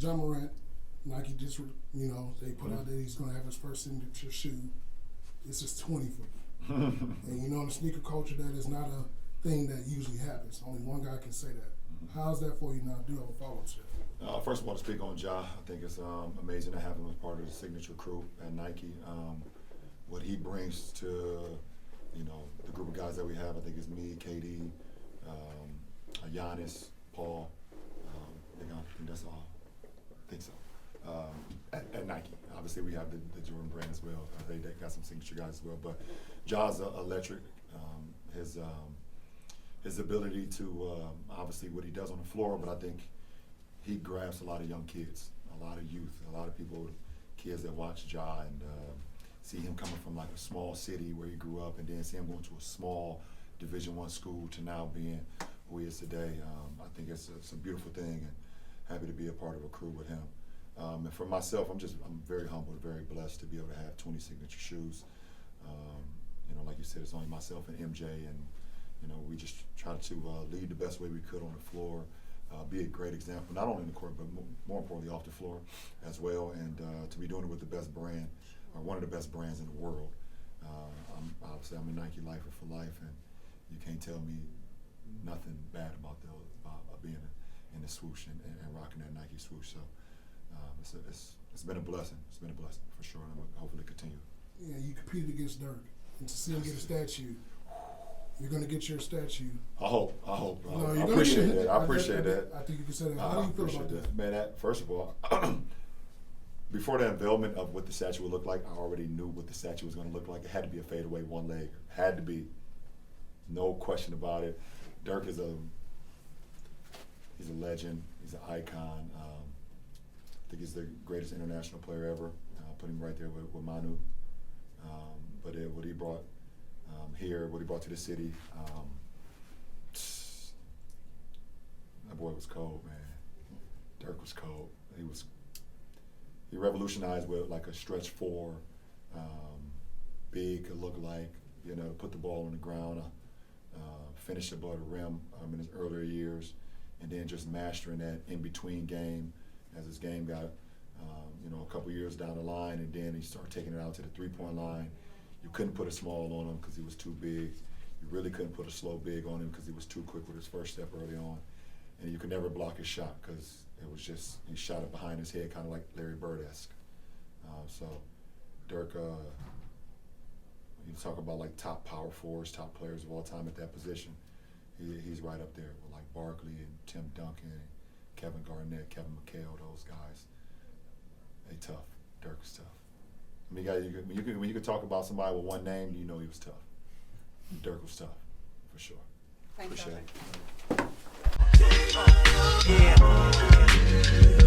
John Morant, Nike just, they put out that he's going to have his first signature shoe. It's just 20 for me. And in the sneaker culture, that is not a thing that usually happens. Only one guy can say that. How's that for you now? Do you have a follow-up, Chef? First of all, to speak on Ja, I think it's amazing to have him as part of the signature crew at Nike. What he brings to, the group of guys that we have, I think it's me, KD, Giannis, Paul. I think that's all. I think so. At Nike, obviously we have the Jordan brand as well. They got some signature guys as well. But Ja's electric. His ability to obviously what he does on the floor, but I think he grabs a lot of young kids, a lot of youth, a lot of people, kids that watch Ja and see him coming from like a small city where he grew up, and then see him going to a small Division I school to now being who he is today. I think it's a beautiful thing, and happy to be a part of a crew with him. And for myself, I'm very humbled, very blessed to be able to have 20 signature shoes. Like you said, it's only myself and MJ, and we just try to lead the best way we could on the floor, be a great example, not only in the court, but more importantly off the floor as well, and to be doing it with the best brand, or one of the best brands in the world. Obviously, I'm a Nike lifer for life, and you can't tell me nothing bad about being in the swoosh and rocking that Nike swoosh. So it's been a blessing. It's been a blessing for sure, and I'm gonna hopefully continue. Yeah, you competed against Dirk, and to see him get a statue, you're going to get your statue. I hope. I I appreciate that. I appreciate that. I think you can say that. How do you feel about that? Man, first of all, before the unveilment of what the statue would look like, I already knew what the statue was going to look like. It had to be a fadeaway one leg. Had to be. No question about it. Dirk is he's a legend. He's an icon. I think he's the greatest international player ever. Put him right there with Manu. But what he brought here, what he brought to the city, that boy was cold, man. Dirk was cold. He revolutionized what like a stretch four, big could look like, put the ball on the ground, finish above the rim in his earlier years, and then just mastering that in between game as his game got, a couple years down the line, and then he started taking it out to the three-point line. You couldn't put a small on him because he was too big. You really couldn't put a slow big on him because he was too quick with his first step early on. And you could never block his shot because it was just, he shot it behind his head, kind of like Larry Bird-esque. So Dirk, you talk about like top power forwards, top players of all time at that position. He's right up there with like Barkley and Tim Duncan, and Kevin Garnett, Kevin McHale, those guys. They tough. Dirk is tough. I mean, when you could talk about somebody with one name, you know he was tough. Dirk was tough, for sure. Thanks, Appreciate it. Yeah.